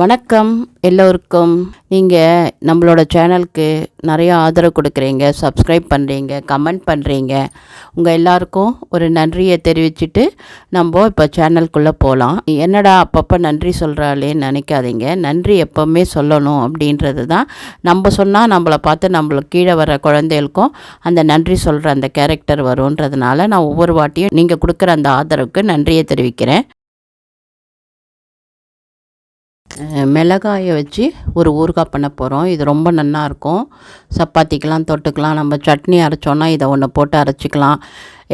வணக்கம் எல்லோருக்கும். நீங்கள் நம்மளோட சேனலுக்கு நிறைய ஆதரவு கொடுக்குறீங்க, சப்ஸ்கிரைப் பண்ணுறீங்க, கமெண்ட் பண்ணுறீங்க. உங்கள் எல்லாருக்கும் ஒரு நன்றியை தெரிவிச்சுட்டு நம்ம இப்போ சேனலுக்குள்ளே போகலாம். என்னடா அப்பப்போ நன்றி சொல்கிறாளேன்னு நினைக்காதீங்க. நன்றி எப்போவுமே சொல்லணும் அப்படின்றது தான். நம்ம சொன்னால் நம்மளை பார்த்து நம்மளுக்கு கீழே வர குழந்தைகளுக்கும் அந்த நன்றி சொல்கிற அந்த கேரக்டர் வரும்ன்றதுனால நான் ஒவ்வொரு வாட்டியும் நீங்கள் கொடுக்குற அந்த ஆதரவுக்கு நன்றியை தெரிவிக்கிறேன். மிளகாயை வச்சு ஒரு ஊறுகாய் பண்ண போகிறோம். இது ரொம்ப நல்லாயிருக்கும். சப்பாத்திக்கெலாம் தொட்டுக்கலாம். நம்ம சட்னி அரைச்சோன்னா இதை ஒன்று போட்டு அரைச்சிக்கலாம்.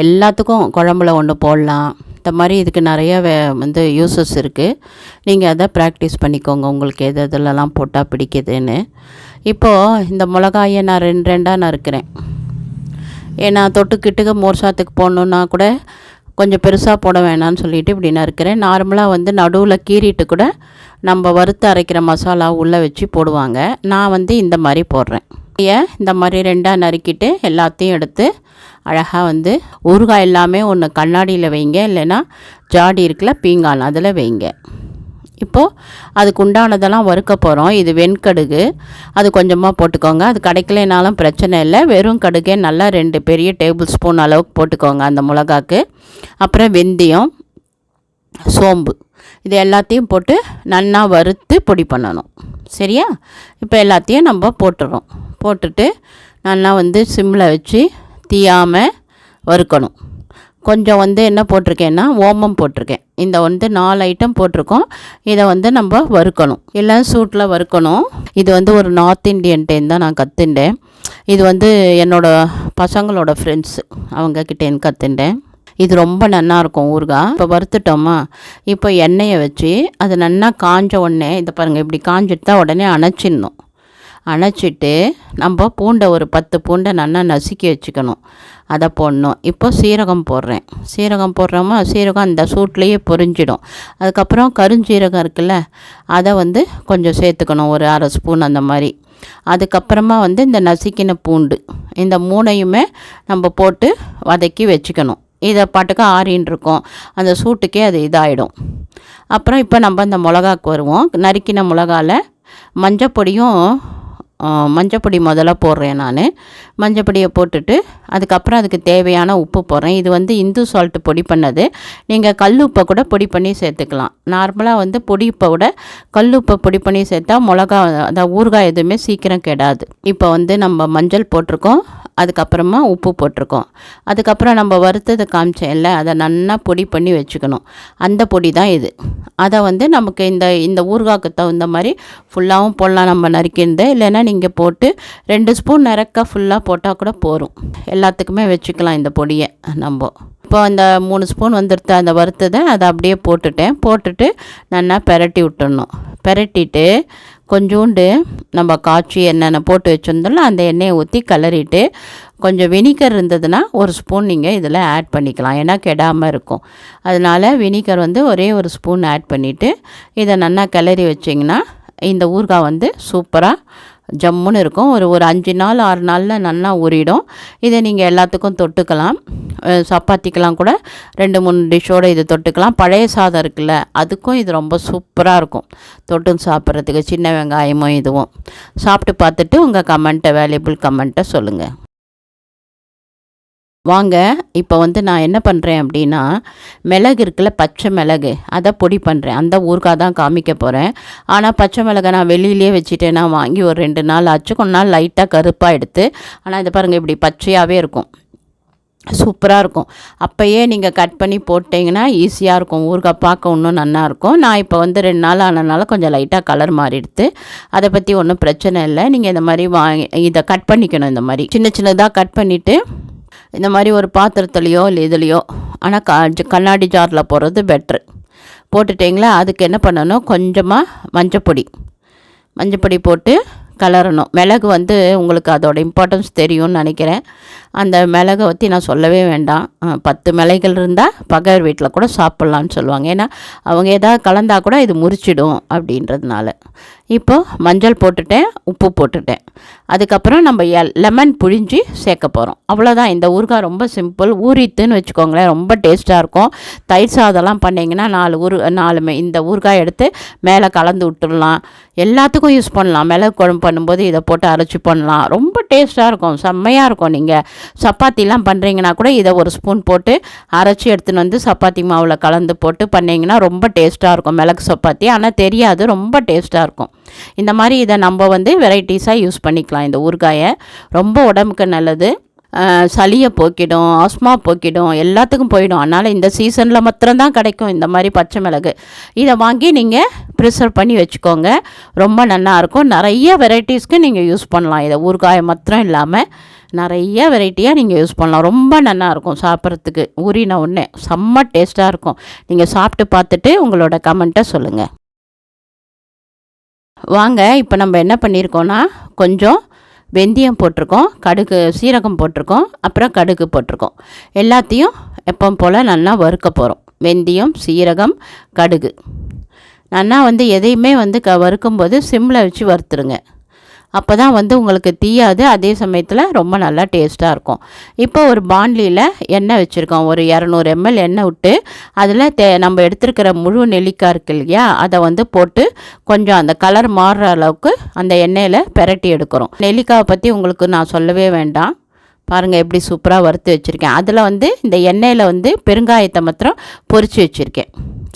எல்லாத்துக்கும் குழம்புல ஒன்று போடலாம். இந்த மாதிரி இதுக்கு நிறைய யூசஸ் இருக்குது. நீங்கள் அதை ப்ராக்டிஸ் பண்ணிக்கோங்க, உங்களுக்கு எது எதுலலாம் போட்டால் பிடிக்குதுன்னு. இப்போது இந்த மிளகாயை நான் ரெண்டாக நறுக்கிறேன். ஏன்னா தொட்டுக்கிட்டுக்கு மோர் சாத்துக்கு போடணுன்னா கூட கொஞ்சம் பெருசாக போட வேணான்னு சொல்லிவிட்டு இப்படி நறுக்கிறேன். நார்மலாக நடுவில் கீறிட்டு கூட நம்ம வறுத்து அரைக்கிற மசாலா உள்ளே வச்சு போடுவாங்க. நான் இந்த மாதிரி போடுறேன். இந்த மாதிரி ரெண்டாக நறுக்கிட்டு எல்லாத்தையும் எடுத்து அழகாக ஊறுகாய் எல்லாமே ஒன்று கண்ணாடியில் வைங்க, இல்லைன்னா ஜாடி இருக்குல்ல பீங்கான், அதில் வைங்க. இப்போது அதுக்கு உண்டானதெல்லாம் வறுக்க போகிறோம். இது வெண்கடுகு, அது கொஞ்சமாக போட்டுக்கோங்க. அது கிடைக்கலனாலும் பிரச்சனை இல்லை. வெறும் கடுகே நல்லா 2 பெரிய டேபிள் ஸ்பூன் அளவுக்கு போட்டுக்கோங்க அந்த மிளகாக்கு. அப்புறம் வெந்தயம், சோம்பு, இது எல்லாத்தையும் போட்டு நல்லா வறுத்து பொடி பண்ணணும். சரியா? இப்போ எல்லாத்தையும் நம்ம போட்டுறோம். போட்டுட்டு நல்லா சிம்மில் வச்சு தீயாமல் வறுக்கணும். கொஞ்சம் என்ன போட்டிருக்கேன்னா ஓமம் போட்டிருக்கேன். இந்த 4 ஐட்டம் போட்டிருக்கோம். இதை நம்ம வறுக்கணும். எல்லாம் சூட்டில் வறுக்கணும். இது ஒரு நார்த் இண்டியன் டைம் தான் நான் கற்றுண்டேன். இது என்னோடய பசங்களோட ஃப்ரெண்ட்ஸு அவங்கக்கிட்டேன்னு கற்றுண்டேன். இது ரொம்ப நல்லாயிருக்கும் ஊறுகாய். இப்போ வறுத்துட்டோமா, இப்போ எண்ணெயை வச்சு அது நல்லா காஞ்ச உடனே இதை பாருங்கள், இப்படி காஞ்சிட்டு தான் உடனே அணைச்சிடணும். அணைச்சிட்டு நம்ம பூண்டை ஒரு 10 பூண்டை நல்லா நசுக்கி வச்சுக்கணும். அதை போடணும். இப்போ சீரகம் போடுறேன். சீரகம் போடுறோமா, சீரகம் அந்த சூட்லேயே பொரிஞ்சிடும். அதுக்கப்புறம் கருஞ்சீரகம் இருக்குல்ல, அதை கொஞ்சம் சேர்த்துக்கணும், ஒரு 1/2 ஸ்பூன் அந்த மாதிரி. அதுக்கப்புறமா இந்த நசுக்கின பூண்டு, இந்த 3ஐயுமே நம்ம போட்டு வதக்கி வச்சுக்கணும். இதை பாட்டுக்கு ஆறின்னு இருக்கும், அந்த சூட்டுக்கே அது இதாகிடும். அப்புறம் இப்போ நம்ம இந்த மிளகாக்கு வருவோம். நறுக்கின மிளகாவில் மஞ்சப்பொடி முதல்ல போடுறேன் நான். மஞ்சப்பொடியை போட்டுட்டு அதுக்கப்புறம் அதுக்கு தேவையான உப்பு போடுறேன். இது இந்து சால்ட்டு பொடி பண்ணது. நீங்கள் கல் உப்பை கூட பொடி பண்ணி சேர்த்துக்கலாம். நார்மலாக பொடி உப்பை விட கல் உப்பை பொடி பண்ணி சேர்த்தா மிளகா அந்த ஊறுகாய் எதுவுமே சீக்கிரம் கெடாது. இப்போ நம்ம மஞ்சள் போட்டிருக்கோம், அதுக்கப்புறமா உப்பு போட்டிருக்கோம். அதுக்கப்புறம் நம்ம வறுத்ததை காமிச்சேன்ல, அதை நல்லா பொடி பண்ணி வச்சுக்கணும். அந்த பொடி தான் இது. அதை நமக்கு இந்த ஊறுகாய்க்கு தகுந்த மாதிரி ஃபுல்லாகவும் போடலாம் நம்ம நறுக்கிண்டு. இல்லைன்னா நீங்கள் போட்டு 2 ஸ்பூன் நிறக்க ஃபுல்லாக போட்டால் கூட போகும். எல்லாத்துக்குமே வச்சுக்கலாம் இந்த பொடியை நம்ம. இப்போ அந்த 3 ஸ்பூன் வந்துடுத்து அந்த வறுத்ததை அதை அப்படியே போட்டுட்டு நல்லா பெரட்டி விட்டுடணும். பெரட்டிட்டு கொஞ்சோண்டு நம்ம காய்ச்சி எண்ணெய் போட்டு வச்சுருந்தோம்ல, அந்த எண்ணெயை ஊற்றி கிளறிட்டு கொஞ்சம் வினிகர் இருந்ததுன்னா 1 ஸ்பூன் நீங்கள் இதில் ஆட் பண்ணிக்கலாம். ஏன்னா கெடாமல் இருக்கும். அதனால் வினிகர் ஒரே 1 ஸ்பூன் ஆட் பண்ணிவிட்டு இதை நல்லா கிளறி வச்சிங்கன்னா இந்த ஊறுகாய் சூப்பராக ஜம்முன்னு இருக்கும். ஒரு 5 நாள் 6 நாளில் நல்லா ஊறிடும். இதை நீங்கள் எல்லாத்துக்கும் தொட்டுக்கலாம். சப்பாத்திக்கெலாம் கூட 2-3 டிஷ்ஷோடு இது தொட்டுக்கலாம். பழைய சாதம் இருக்குல்ல, அதுக்கும் இது ரொம்ப சூப்பராக இருக்கும் தொட்டு சாப்பிட்றதுக்கு. சின்ன வெங்காயமும் இதுவும் சாப்பிட்டு பார்த்துட்டு உங்கள் கமெண்ட்டை, வேல்யூபிள் கமெண்ட்டை சொல்லுங்கள். வாங்க, இப்போ நான் என்ன பண்ணுறேன் அப்படின்னா, மிளகு இருக்குல்ல, பச்சை மிளகு, அதை பொடி பண்ணுறேன். அந்த ஊறுகாய் தான் காமிக்க போகிறேன். ஆனால் பச்சை மிளகை நான் வெளியிலே வச்சுட்டேன். நான் வாங்கி ஒரு 2 நாள் ஆச்சு. கொஞ்ச நாள் லைட்டாக கருப்பாக எடுத்து, ஆனால் இதை பாருங்கள், இப்படி பச்சையாகவே இருக்கும். சூப்பராக இருக்கும். அப்போயே நீங்கள் கட் பண்ணி போட்டிங்கன்னா ஈஸியாக இருக்கும். ஊறுகாய் பார்க்க இன்னும் நல்லாயிருக்கும். நான் இப்போ 2 நாள் ஆனதுனால கொஞ்சம் லைட்டாக கலர் மாறிடுது. அதை பற்றி ஒன்றும் பிரச்சனை இல்லை. நீங்கள் இந்த மாதிரி இதை கட் பண்ணிக்கணும். இந்த மாதிரி சின்ன சின்னதாக கட் பண்ணிவிட்டு இந்த மாதிரி ஒரு பாத்திரத்துலையோ இல்லை இதுலையோ, ஆனால் கண்ணாடி ஜாரில் போடுறது பெட்ரு. போட்டுட்டிங்களா, அதுக்கு என்ன பண்ணணும், கொஞ்சமாக மஞ்சப்பொடி போட்டு கலரணும். மிளகு உங்களுக்கு அதோட இம்பார்ட்டன்ஸ் தெரியும்னு நினைக்கிறேன். அந்த மிளகை பற்றி நான் சொல்லவே வேண்டாம். 10 மிளகுகள் இருந்தால் பகர் வீட்டில் கூட சாப்பிட்லான்னு சொல்லுவாங்க. ஏன்னா அவங்க எதாவது கலந்தால் கூட இது முறிச்சிடும் அப்படின்றதுனால. இப்போது மஞ்சள் போட்டுட்டேன், உப்பு போட்டுட்டேன். அதுக்கப்புறம் நம்ம லெமன் புழிஞ்சு சேர்க்க போகிறோம். அவ்வளோதான். இந்த ஊறுகாய் ரொம்ப சிம்பிள். ஊறித்துன்னு வச்சுக்கோங்களேன், ரொம்ப டேஸ்ட்டாக இருக்கும். தயிர் சாதம்லாம் பண்ணிங்கன்னா 4 இந்த ஊறுகாய் எடுத்து மேலே கலந்து விட்டுடலாம். எல்லாத்துக்கும் யூஸ் பண்ணலாம். மிளகு குழம்பு பண்ணும்போது இதை போட்டு அரைச்சி பண்ணலாம். ரொம்ப டேஸ்ட்டாக இருக்கும், செம்மையாக இருக்கும். நீங்கள் சப்பாத்திலாம் பண்ணுறீங்கன்னா கூட இதை ஒரு ஸ்பூன் போட்டு அரைச்சி எடுத்துன்னு வந்து சப்பாத்தி மாவில் கலந்து போட்டு பண்ணிங்கன்னா ரொம்ப டேஸ்ட்டாக இருக்கும். மிளகு சப்பாத்தி ஆனால் தெரியாது, ரொம்ப டேஸ்ட்டாக இருக்கும். இந்த மாதிரி இதை நம்ம வந்து வெரைட்டிஸாக யூஸ் பண்ணிக்கலாம். இந்த ஊறுகாயை ரொம்ப உடம்புக்கு நல்லது. சளியை போக்கிடும், ஆஸ்மா போக்கிடும், எல்லாத்துக்கும் போயிடும். அதனால் இந்த சீசனில் மாத்திரம்தான் கிடைக்கும் இந்த மாதிரி பச்சை மிளகு. இதை வாங்கி நீங்கள் ப்ரிசர்வ் பண்ணி வச்சுக்கோங்க, ரொம்ப நல்லாயிருக்கும். நிறைய வெரைட்டிஸ்க்கு நீங்கள் யூஸ் பண்ணலாம். இதை ஊறுகாயை மாத்திரம் இல்லாமல் நிறைய வெரைட்டியாக நீங்கள் யூஸ் பண்ணலாம். ரொம்ப நல்லாயிருக்கும் சாப்பிட்றதுக்கு. ஊறின உடனே செம்ம டேஸ்ட்டாக இருக்கும். நீங்கள் சாப்பிட்டு பார்த்துட்டு உங்களோட கமெண்ட்டை சொல்லுங்கள். வாங்க, இப்போ நம்ம என்ன பண்ணியிருக்கோன்னா, கொஞ்சம் வெந்தயம் போட்டிருக்கோம், கடுகு சீரகம் போட்டிருக்கோம், அப்புறம் கடுகு போட்டிருக்கோம். எல்லாத்தையும் எப்போ போல் நல்லா வறுக்க போகிறோம். வெந்தயம், சீரகம், கடுகு நல்லா வந்து எதையுமே வந்து வறுக்கும்போது சிம்மில் வச்சு வறுத்துருங்க. அப்போ தான் வந்து உங்களுக்கு தீயாது, அதே சமயத்தில் ரொம்ப நல்லா டேஸ்ட்டாக இருக்கும். இப்போ ஒரு பாண்ட்லியில் எண்ணெய் வச்சுருக்கோம். ஒரு 200 ml எண்ணெய் விட்டு அதில் நம்ம எடுத்துருக்கிற முழு நெல்லிக்காய் இருக்கு இல்லையா, அதை வந்து போட்டு கொஞ்சம் அந்த கலர் மாறுற அளவுக்கு அந்த எண்ணெயில் பெரட்டி எடுக்கிறோம். நெல்லிக்காவை பற்றி உங்களுக்கு நான் சொல்லவே வேண்டாம். பாருங்கள் எப்படி சூப்பராக வறுத்து வச்சுருக்கேன். அதில் வந்து இந்த எண்ணெயில் வந்து பெருங்காயத்தை மாத்திரம் பொரித்து வச்சுருக்கேன்.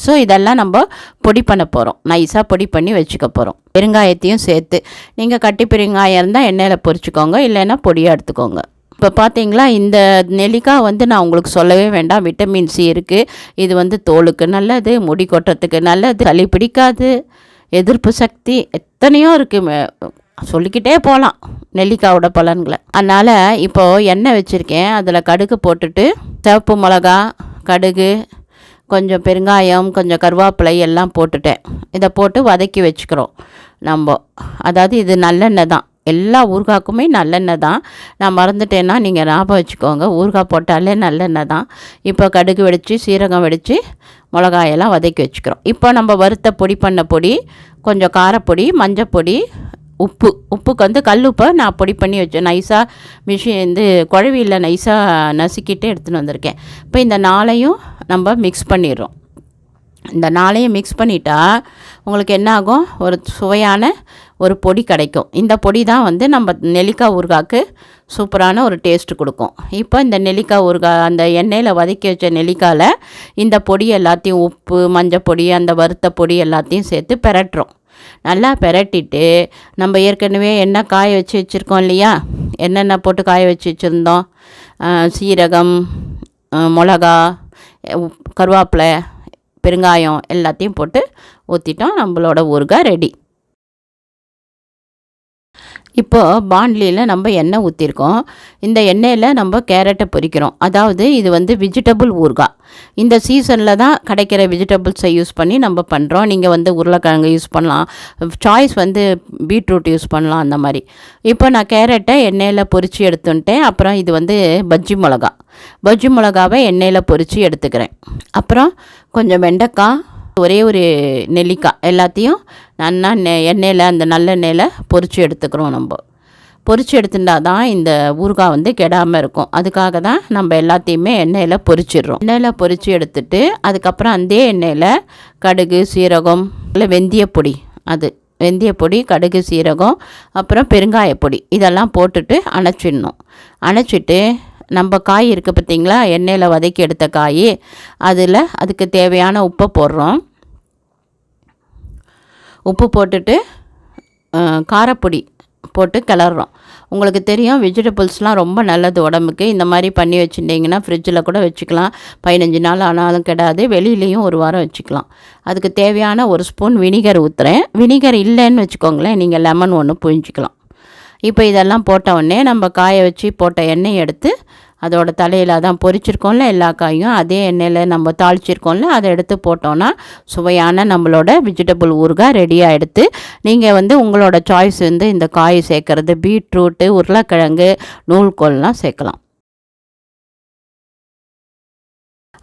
ஸோ இதெல்லாம் நம்ம பொடி பண்ண போகிறோம், நைஸாக பொடி பண்ணி வச்சுக்க போகிறோம். பெருங்காயத்தையும் சேர்த்து நீங்கள் கட்டி பெருங்காயம் இருந்தால் எண்ணெயில் பொரிச்சுக்கோங்க, இல்லைன்னா பொடியாக எடுத்துக்கோங்க. இப்போ பார்த்தீங்களா, இந்த நெல்லிக்காய் வந்து நான் உங்களுக்கு சொல்லவே வேண்டாம், விட்டமின் சி இருக்குது. இது வந்து தோலுக்கு நல்லது, முடி கொட்டுறதுக்கு நல்லது, சளி பிடிக்காது, எதிர்ப்பு சக்தி எத்தனையோ இருக்குது. சொல்லிக்கிட்டே போகலாம் நெல்லிக்காயோட பலன்களை. அதனால் இப்போது எண்ணெய் வச்சுருக்கேன், அதில் கடுகு போட்டுட்டு சிவப்பு மிளகா, கடுகு, கொஞ்சம் பெருங்காயம், கொஞ்சம் கருவேப்பிலை எல்லாம் போட்டுட்டேன். இதை போட்டு வதக்கி வச்சுக்கிறோம் நம்ம. அதாவது இது நல்லெண்ணெய் தான், எல்லா ஊறுகாய்க்குமே நல்லெண்ணெய் தான். நான் மறந்துட்டேன்னா நீங்கள் ஞாபகம் வச்சுக்கோங்க, ஊறுகாய் போட்டாலே நல்லெண்ணெய் தான். இப்போ கடுகு வெடித்து சீரகம் வெடித்து மிளகாயெல்லாம் வதக்கி வச்சுக்கிறோம். இப்போ நம்ம வறுத்த பொடி பண்ண பொடி, கொஞ்சம் காரப்பொடி, மஞ்சப்பொடி, உப்புக்கு வந்து கல் உப்பை நான் பொடி பண்ணி வச்சேன். நைஸாக குழவியில் நைஸாக நசுக்கிட்டு எடுத்துன்னு வந்திருக்கேன். இப்போ இந்த 4ஐயும் நம்ம மிக்ஸ் பண்ணிடுறோம். இந்த 4ஐயும் மிக்ஸ் பண்ணிட்டா உங்களுக்கு என்ன ஆகும், ஒரு சுவையான ஒரு பொடி கிடைக்கும். இந்த பொடி தான் வந்து நம்ம நெல்லிக்காய் ஊறுகாய்க்கு சூப்பரான ஒரு டேஸ்ட்டு கொடுக்கும். இப்போ இந்த நெல்லிக்காய் ஊறுகாய் அந்த எண்ணெயில் வதக்கி வச்ச நெல்லிக்காயில் இந்த பொடி எல்லாத்தையும், உப்பு, மஞ்சள் பொடி, அந்த வறுத்த பொடி எல்லாத்தையும் சேர்த்து பெரட்டுறோம். நல்லா பெரட்டிட்டு நம்ம ஏற்கனவே எண்ணெய் காய வச்சு வச்சுருக்கோம் இல்லையா, என்னென்ன போட்டு காய வச்சு வச்சுருந்தோம், சீரகம், மிளகா, கருவேப்பிலை, பெருங்காயம் எல்லாத்தையும் போட்டு ஊற்றிட்டோம். நம்மளோட ஊறுகாய் ரெடி. இப்போது பாண்ட்லியில் நம்ம எண்ணெய் ஊற்றிருக்கோம். இந்த எண்ணெயில் நம்ம கேரட்டை பொரிக்கிறோம். அதாவது இது வந்து வெஜிடபிள் ஊறுகாய். இந்த சீசனில் தான் கிடைக்கிற வெஜிடபிள்ஸை யூஸ் பண்ணி நம்ம பண்ணுறோம். நீங்கள் வந்து உருளைக்கிழங்கு யூஸ் பண்ணலாம், சாய்ஸ் வந்து பீட்ரூட் யூஸ் பண்ணலாம், அந்த மாதிரி. இப்போ நான் கேரட்டை எண்ணெயில் பொரித்து எடுத்துட்டேன். அப்புறம் இது வந்து பஜ்ஜி மிளகாவை எண்ணெயில் பொரித்து எடுத்துக்கிறேன். அப்புறம் கொஞ்சம் வெண்டைக்காய், ஒரே ஒரு நெல்லிக்காய் எல்லாத்தையும் நல்லா எண்ணெயில், அந்த நல்லெண்ணெயில் பொரித்து எடுத்துக்கிறோம். நம்ம பொரித்து எடுத்துட்டா தான் இந்த ஊறுகாய் வந்து கெடாமல் இருக்கும். அதுக்காக தான் நம்ம எல்லாத்தையுமே எண்ணெயில் பொரிச்சிடுறோம். எண்ணெயில் பொரித்து எடுத்துட்டு அதுக்கப்புறம் அந்த எண்ணெயில் கடுகு, சீரகம், இல்லை வெந்தயப்பொடி, கடுகு, சீரகம், அப்புறம் பெருங்காயப்பொடி இதெல்லாம் போட்டுட்டு அணைச்சிட்டு நம்ம காய் இருக்குது பார்த்திங்களா, எண்ணெயில் வதக்கி எடுத்த காய், அதுக்கு தேவையான உப்பை போடுறோம். உப்பு போட்டுட்டு காரப்பொடி போட்டு கிளறோம். உங்களுக்கு தெரியும் வெஜிடபிள்ஸ்லாம் ரொம்ப நல்லது உடம்புக்கு. இந்த மாதிரி பண்ணி வச்சுட்டிங்கன்னா ஃப்ரிட்ஜில் கூட வச்சுக்கலாம், 15 நாள் ஆனாலும் கெடாது. வெளியிலையும் 1 வாரம் வச்சுக்கலாம். அதுக்கு தேவையான 1 ஸ்பூன் வினிகர் ஊற்றுறேன். வினிகர் இல்லைன்னு வச்சுக்கோங்களேன், நீங்கள் லெமன் ஒன்று புழிஞ்சிக்கலாம். இப்போ இதெல்லாம் போட்ட உடனே நம்ம காய வச்சு போட்ட எண்ணெய் எடுத்து அதோட தலையில் தான் பொரிச்சிருக்கோம்ல எல்லா காயும், அதே எண்ணெயில் நம்ம தாளிச்சிருக்கோம்ல அதை எடுத்து போட்டோன்னா சுவையான நம்மளோட வெஜிடபிள் ஊறுகாய் ரெடி ஆகிடுது. நீங்கள் வந்து உங்களோட சாய்ஸ் வந்து இந்த காய் சேர்க்குறது, பீட்ரூட்டு, உருளைக்கிழங்கு, நூல்கோல்லாம் சேர்க்கலாம்.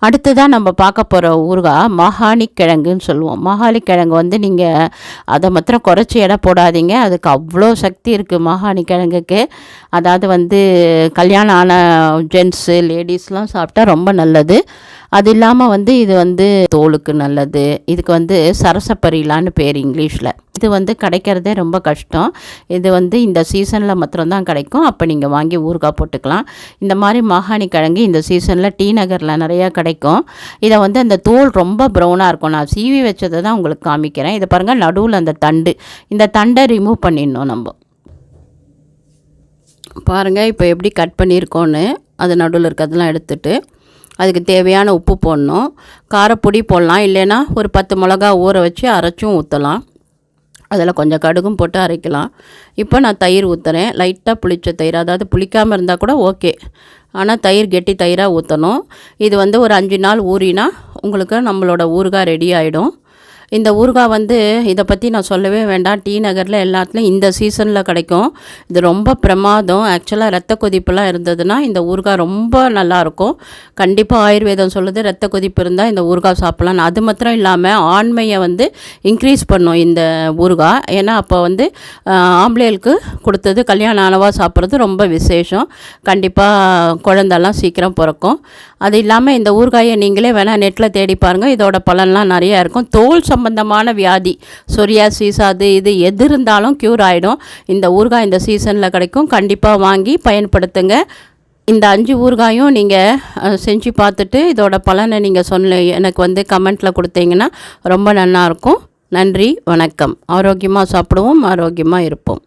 அடுத்ததாக நம்ம பார்க்க போகிற ஊறுகாய் மாகாணி கிழங்குன்னு சொல்லுவோம். மாகாணி கிழங்கு வந்து நீங்கள் அதை மாத்திரம் குறைச்சி எடை போடாதீங்க, அதுக்கு அவ்வளோ சக்தி இருக்குது மாகாணி கிழங்குக்கு. அதாவது வந்து கல்யாணம் ஆன ஜென்ஸு லேடிஸ்லாம் சாப்பிட்டா ரொம்ப நல்லது. அது இல்லாமல் வந்து இது வந்து தோலுக்கு நல்லது. இதுக்கு வந்து சரசப்பரிலான்னு பேர் இங்கிலீஷில். இது வந்து கிடைக்கிறதே ரொம்ப கஷ்டம். இது வந்து இந்த சீசனில் மாத்திரம்தான் கிடைக்கும். அப்போ நீங்கள் வாங்கி ஊறுகாய் போட்டுக்கலாம். இந்த மாதிரி மாகாணி கிழங்கு இந்த சீசனில் டி நகரில் நிறையா கிடைக்கும். இதை வந்து அந்த தோல் ரொம்ப ப்ரௌனாக இருக்கும். நான் சீவி வச்சதை தான் உங்களுக்கு காமிக்கிறேன். இதை பாருங்கள், நடுவில் அந்த தண்டு, இந்த தண்டை ரிமூவ் பண்ணிடணும் நம்ம. பாருங்கள் இப்போ எப்படி கட் பண்ணியிருக்கோன்னு. அது நடுவில் இருக்கிறதெல்லாம் எடுத்துட்டு அதுக்கு தேவையான உப்பு போடணும். காரப்பொடி போடலாம், இல்லைன்னா ஒரு 10 மிளகா ஊற வச்சு அரைச்சும் ஊற்றலாம். அதில் கொஞ்சம் கடுகும் போட்டு அரைக்கலாம். இப்போ நான் தயிர் ஊற்றுறேன், லைட்டாக புளித்த தயிர். அதாவது புளிக்காமல் இருந்தால் கூட ஓகே, ஆனால் தயிர் கெட்டி தயிராக ஊற்றணும். இது வந்து ஒரு 5 நாள் ஊறினா உங்களுக்கு நம்மளோட ஊறுகாய் ரெடி ஆகிடும். இந்த ஊறுகாய் வந்து இதை பற்றி நான் சொல்லவே வேண்டாம். டி நகரில் எல்லாத்துலேயும் இந்த சீசனில் கிடைக்கும். இது ரொம்ப பிரமாதம். ஆக்சுவலாக ரத்த கொதிப்புலாம் இருந்ததுன்னா இந்த ஊறுகாய் ரொம்ப நல்லாயிருக்கும். கண்டிப்பாக ஆயுர்வேதம் சொல்லுது ரத்த கொதிப்பு இருந்தால் இந்த ஊறுகாய் சாப்பிட்லாம். அது மாத்திரம் இல்லாமல் ஆண்மையை வந்து இன்க்ரீஸ் பண்ணும் இந்த ஊறுகாய். ஏன்னா அப்போ வந்து ஆம்பளைகளுக்கு கொடுத்தது கல்யாணம் ஆனவா சாப்பிட்றது ரொம்ப விசேஷம். கண்டிப்பாக குழந்தெல்லாம் சீக்கிரம் பிறக்கும். அது இல்லாமல் இந்த ஊறுகாயை நீங்களே வேணால் நெட்டில் தேடி பாருங்கள். இதோட பலன்லாம் நிறையா இருக்கும். தோல் சம்பந்தமான வியாதி, சொரியாசிஸ், அது இது எது இருந்தாலும் க்யூர் ஆகிடும். இந்த ஊறுகாய் இந்த சீசனில் கிடைக்கும். கண்டிப்பாக வாங்கி பயன்படுத்துங்க. இந்த 5 ஊறுகாயும் நீங்கள் செஞ்சு பார்த்துட்டு இதோட பலனை நீங்கள் எனக்கு வந்து கமெண்ட்டில் கொடுத்தீங்கன்னா ரொம்ப நல்லாயிருக்கும். நன்றி, வணக்கம். ஆரோக்கியமாக சாப்பிடுவோம், ஆரோக்கியமாக இருப்போம்.